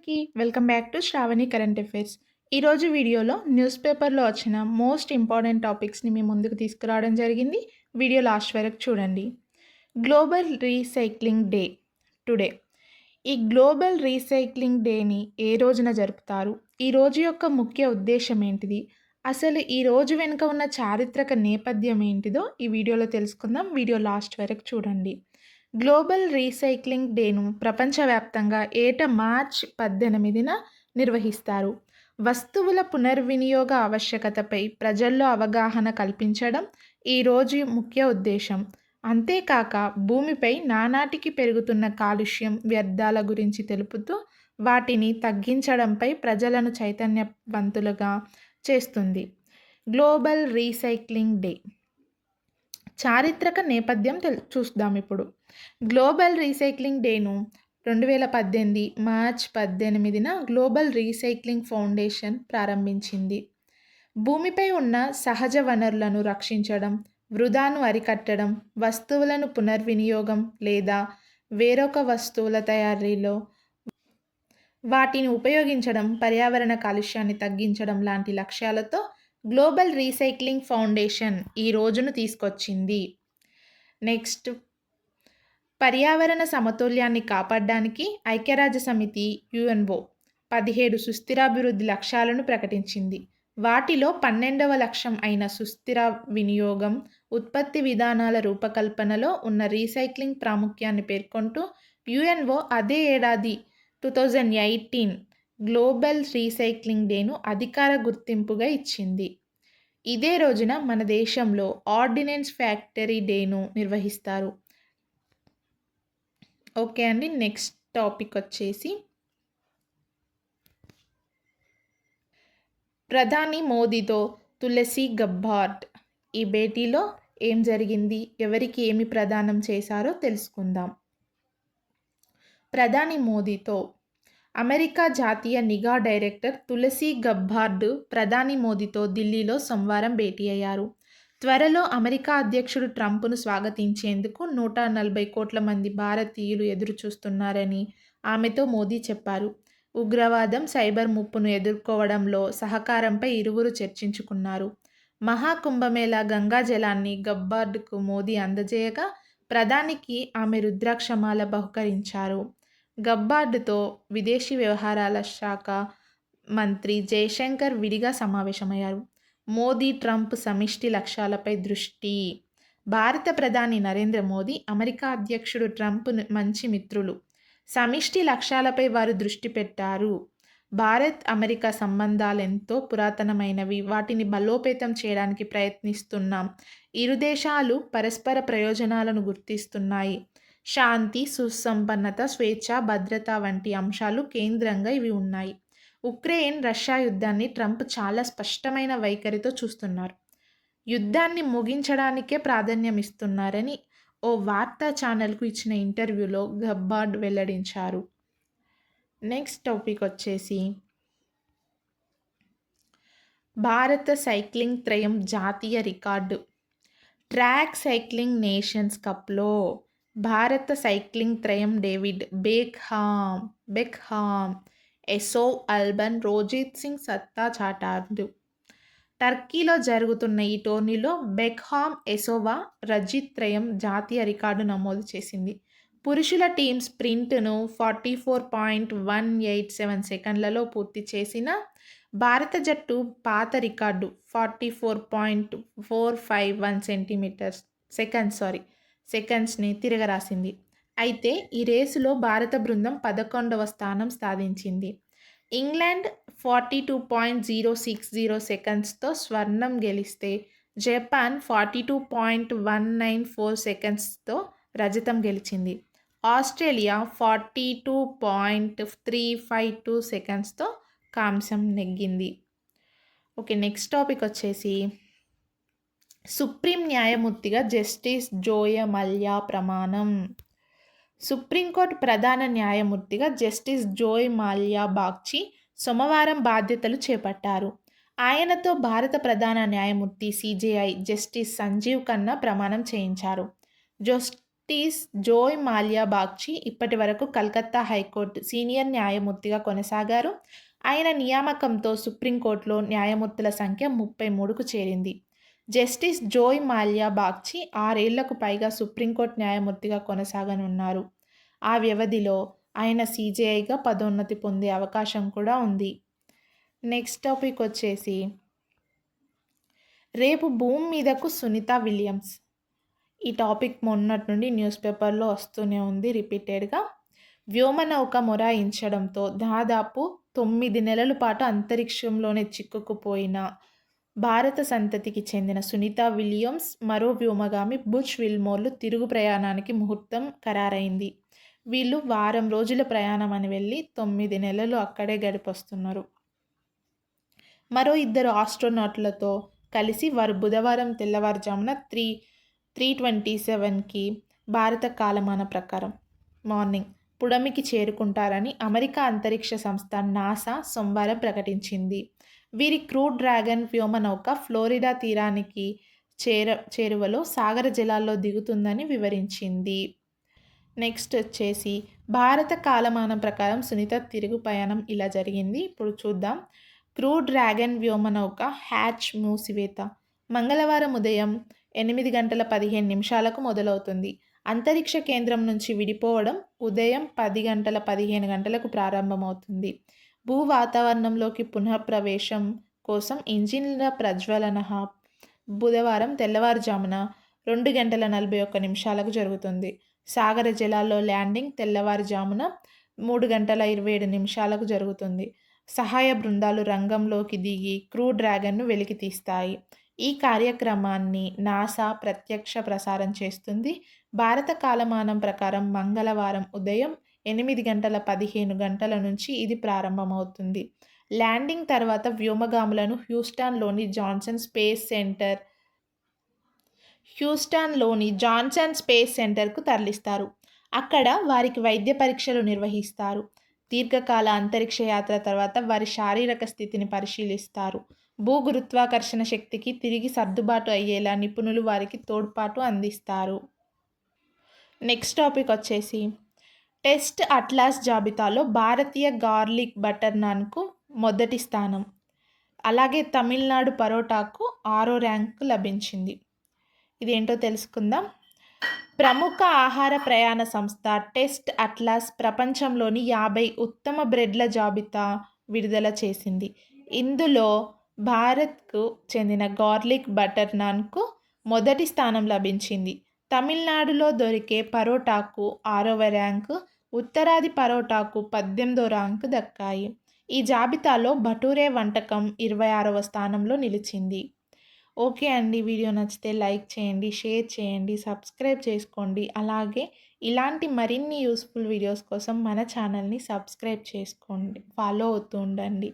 అందరికీ welcome back to Shravani current affairs. ఈరోజు వీడియోలో న్యూస్ పేపర్లో వచ్చిన మోస్ట్ ఇంపార్టెంట్ టాపిక్స్ని మీ ముందుకు తీసుకురావడం జరిగింది. వీడియో లాస్ట్ వరకు చూడండి. Global recycling day today. ఈ గ్లోబల్ రీసైక్లింగ్ డేని ఏ రోజున జరుపుతారు? ఈ రోజు యొక్క ముఖ్య ఉద్దేశం ఏంటిది? అసలు ఈ రోజు వెనుక ఉన్న చారిత్రక నేపథ్యం ఏంటిదో ఈ వీడియోలో తెలుసుకుందాం. వీడియో లాస్ట్ వరకు చూడండి. గ్లోబల్ రీసైక్లింగ్ డేను ప్రపంచవ్యాప్తంగా ఏటా మార్చి 18న నిర్వహిస్తారు. వస్తువుల పునర్వినియోగ ఆవశ్యకతపై ప్రజల్లో అవగాహన కల్పించడం ఈ రోజు ముఖ్య ఉద్దేశం. అంతేకాక భూమిపై నానాటికి పెరుగుతున్న కాలుష్యం, వ్యర్థాల గురించి తెలుపుతూ వాటిని తగ్గించడంపై ప్రజలను చైతన్యవంతులుగా చేస్తుంది. గ్లోబల్ రీసైక్లింగ్ డే చారిత్రక నేపథ్యం చూద్దాం ఇప్పుడు. గ్లోబల్ రీసైక్లింగ్ డేను 2018 మార్చ్ 18న గ్లోబల్ రీసైక్లింగ్ ఫౌండేషన్ ప్రారంభించింది. భూమిపై ఉన్న సహజ వనరులను రక్షించడం, వృధాను అరికట్టడం, వస్తువులను పునర్వినియోగం లేదా వేరొక వస్తువుల తయారీలో వాటిని ఉపయోగించడం, పర్యావరణ కాలుష్యాన్ని తగ్గించడం లాంటి లక్ష్యాలతో గ్లోబల్ రీసైక్లింగ్ ఫౌండేషన్ ఈ రోజును తీసుకొచ్చింది. నెక్స్ట్, పర్యావరణ సమతుల్యాన్ని కాపాడడానికి ఐక్యరాజ్యసమితి యుఎన్ఓ 17 సుస్థిరాభివృద్ధి లక్ష్యాలను ప్రకటించింది. వాటిలో 12వ లక్ష్యం అయిన సుస్థిర వినియోగం, ఉత్పత్తి విధానాల రూపకల్పనలో ఉన్న రీసైక్లింగ్ ప్రాముఖ్యాన్ని పేర్కొంటూ యుఎన్ఓ అదే ఏడాది 2018 గ్లోబల్ రీసైక్లింగ్ డేను అధికార గుర్తింపుగా ఇచ్చింది. ఇదే రోజున మన దేశంలో ఆర్డినెన్స్ ఫ్యాక్టరీ డేను నిర్వహిస్తారు. ఓకే అండి, నెక్స్ట్ టాపిక్ వచ్చేసి ప్రధాని మోదీతో తులసి గబ్బార్డ్. ఈ భేటీలో ఏం జరిగింది, ఎవరికి ఏమి ప్రదానం చేశారో తెలుసుకుందాం. ప్రధాని మోదీతో అమెరికా జాతీయ నిఘా డైరెక్టర్ తులసి గబ్బార్డ్ ప్రధాని మోదీతో ఢిల్లీలో సోమవారం భేటీ అయ్యారు. త్వరలో అమెరికా అధ్యక్షుడు ట్రంప్ను స్వాగతించేందుకు 140 కోట్ల మంది భారతీయులు ఎదురుచూస్తున్నారని ఆమెతో మోదీ చెప్పారు. ఉగ్రవాదం, సైబర్ ముప్పును ఎదుర్కోవడంలో సహకారంపై ఇరువురు చర్చించుకున్నారు. మహాకుంభమేళా గంగా జలాన్ని గబ్బార్డ్కు మోదీ అందజేయగా ప్రధానికి ఆమె రుద్రాక్షమాల బహుకరించారు. గబ్బార్డ్తో విదేశీ వ్యవహారాల శాఖ మంత్రి జయశంకర్ విడిగా సమావేశమయ్యారు. మోదీ ట్రంప్ సమిష్టి లక్ష్యాలపై దృష్టి. భారత ప్రధాని నరేంద్ర మోదీ, అమెరికా అధ్యక్షుడు ట్రంప్ మంచి మిత్రులు. సమిష్టి లక్ష్యాలపై వారు దృష్టి పెట్టారు. భారత్ అమెరికా సంబంధాలెంతో పురాతనమైనవి, వాటిని బలోపేతం చేయడానికి ప్రయత్నిస్తున్నాం. ఇరు దేశాలు పరస్పర ప్రయోజనాలను గుర్తిస్తున్నాయి. శాంతి, సుసంపన్నత, స్వేచ్ఛ, భద్రత వంటి అంశాలు కేంద్రంగా ఇవి ఉన్నాయి. ఉక్రెయిన్ రష్యా యుద్ధాన్ని ట్రంప్ చాలా స్పష్టమైన వైఖరితో చూస్తున్నారు. యుద్ధాన్ని ముగించడానికే ప్రాధాన్యం ఇస్తున్నారని ఓ వార్తా ఛానల్కు ఇచ్చిన ఇంటర్వ్యూలో గబ్బార్డ్ వెల్లడించారు. నెక్స్ట్ టాపిక్ వచ్చేసి భారత సైక్లింగ్ త్రయం జాతీయ రికార్డు. ట్రాక్ సైక్లింగ్ నేషన్స్ కప్లో భారత సైక్లింగ్ త్రయం డేవిడ్ బెక్హామ్, ఎసోవ్ అల్బన్, రోజిత్ సింగ్ సత్తా చాటారు. టర్కీలో జరుగుతున్న ఈ టోర్నీలో బెక్హామ్, ఎసోవా, రజిత్ త్రయం జాతీయ రికార్డు నమోదు చేసింది. పురుషుల టీం స్ప్రింట్ను 44.187 సెకండ్లలో పూర్తి చేసిన భారత జట్టు పాత రికార్డు 44.451 సెకండ్స్ని తిరగరాసింది. అయితే ఈ రేసులో భారత బృందం 11వ స్థానం సాధించింది. ఇంగ్లాండ్ 42.060 సెకండ్స్తో స్వర్ణం గెలిస్తే జపాన్ 42.194 సెకండ్స్తో రజతం గెలిచింది. ఆస్ట్రేలియా 42.352 సెకండ్స్తో కాంస్యం నెగ్గింది. ఓకే, నెక్స్ట్ టాపిక్ వచ్చేసి సుప్రీం న్యాయమూర్తిగా జస్టిస్ జోయ మల్యా ప్రమాణం. సుప్రీంకోర్టు ప్రధాన న్యాయమూర్తిగా జస్టిస్ జోయ్ మాల్యా బాగ్చి సోమవారం బాధ్యతలు చేపట్టారు. ఆయనతో భారత ప్రధాన న్యాయమూర్తి సిజేఐ జస్టిస్ సంజీవ్ ఖన్నా ప్రమాణం చేయించారు. జస్టిస్ జోయ్ మాల్యా బాగ్చి ఇప్పటి వరకు కలకత్తా హైకోర్టు సీనియర్ న్యాయమూర్తిగా కొనసాగారు. ఆయన నియామకంతో సుప్రీంకోర్టులో న్యాయమూర్తుల సంఖ్య 33కు చేరింది. జస్టిస్ జోయ్ మాల్యా బాగ్చి 6 ఏళ్లకు పైగా సుప్రీంకోర్టు న్యాయమూర్తిగా కొనసాగనున్నారు. ఆ వ్యవధిలో ఆయన సీజేఐగా పదోన్నతి పొందే అవకాశం కూడా ఉంది. నెక్స్ట్ టాపిక్ వచ్చేసి రేపు భూమి మీదకు సునీత విలియమ్స్. ఈ టాపిక్ మొన్నటి నుండి న్యూస్ పేపర్లో వస్తూనే ఉంది రిపీటెడ్గా. వ్యోమనౌక మొరాయించడంతో దాదాపు 9 నెలల పాటు అంతరిక్షంలోనే చిక్కుకుపోయిన భారత సంతతికి చెందిన సునీత విలియమ్స్, మరో వ్యోమగామి బుచ్ విల్మోర్లు తిరుగు ప్రయాణానికి ముహూర్తం ఖరారైంది. వీళ్ళు వారం రోజుల ప్రయాణం అని వెళ్ళి 9 నెలలు అక్కడే గడిపొస్తున్నారు. మరో 2 ఆస్ట్రోనాట్లతో కలిసి వారు బుధవారం తెల్లవారుజామున 3:27కి భారత కాలమాన ప్రకారం మార్నింగ్ పుడమికి చేరుకుంటారని అమెరికా అంతరిక్ష సంస్థ నాసా సోమవారం ప్రకటించింది. వీరి క్రూ డ్రాగన్ వ్యోమనౌక ఫ్లోరిడా తీరానికి చేరువలో సాగర జలాల్లో దిగుతుందని వివరించింది. నెక్స్ట్ వచ్చేసి భారత కాలమానం ప్రకారం సునీత తిరుగు ప్రయాణం ఇలా జరిగింది. ఇప్పుడు చూద్దాం. క్రూ డ్రాగన్ వ్యోమనౌక హ్యాచ్ మూసివేత మంగళవారం ఉదయం 8:15 మొదలవుతుంది. అంతరిక్ష కేంద్రం నుంచి విడిపోవడం ఉదయం 10:15 ప్రారంభమవుతుంది. భూ వాతావరణంలోకి పునఃప్రవేశం కోసం ఇంజిన్ల ప్రజ్వలన బుధవారం తెల్లవారుజామున 2:41 జరుగుతుంది. సాగర జలాల్లో ల్యాండింగ్ తెల్లవారుజామున 3:27 జరుగుతుంది. సహాయ బృందాలు రంగంలోకి దిగి క్రూ డ్రాగన్ను వెలికితీస్తాయి. ఈ కార్యక్రమాన్ని నాసా ప్రత్యక్ష ప్రసారం చేస్తుంది. భారత కాలమానం ప్రకారం మంగళవారం ఉదయం 8:15 నుంచి ఇది ప్రారంభమవుతుంది. ల్యాండింగ్ తర్వాత వ్యోమగాములను హ్యూస్టన్లోని జాన్సన్ స్పేస్ సెంటర్కు తరలిస్తారు. అక్కడ వారికి వైద్య పరీక్షలు నిర్వహిస్తారు. దీర్ఘకాల అంతరిక్ష యాత్ర తర్వాత వారి శారీరక స్థితిని పరిశీలిస్తారు. భూ గురుత్వాకర్షణ శక్తికి తిరిగి సర్దుబాటు అయ్యేలా నిపుణులు వారికి తోడ్పాటు అందిస్తారు. నెక్స్ట్ టాపిక్ వచ్చేసి టెస్ట్ అట్లాస్ జాబితాలో భారతీయ గార్లిక్ బటర్ నాన్కు మొదటి స్థానం, అలాగే తమిళనాడు పరోటాకు 6వ ర్యాంకు లభించింది. ఇదేంటో తెలుసుకుందాం. ప్రముఖ ఆహార ప్రయాణ సంస్థ టెస్ట్ అట్లాస్ ప్రపంచంలోని 50 ఉత్తమ బ్రెడ్ల జాబితా విడుదల చేసింది. ఇందులో భారత్కు చెందిన గార్లిక్ బటర్ నాన్కు మొదటి స్థానం లభించింది. తమిళనాడులో దొరికే పరోటాకు 6వ ర్యాంకు, ఉత్తరాది పరోటాకు 18వ ర్యాంకు దక్కాయి. ఈ జాబితాలో భటూరే వంటకం 26వ స్థానంలో నిలిచింది. ఓకే అండి, వీడియో నచ్చితే లైక్ చేయండి, షేర్ చేయండి, సబ్స్క్రైబ్ చేసుకోండి. అలాగే ఇలాంటి మరిన్ని యూస్ఫుల్ వీడియోస్ కోసం మన ఛానల్ని సబ్స్క్రైబ్ చేసుకోండి, ఫాలో అవుతూ ఉండండి.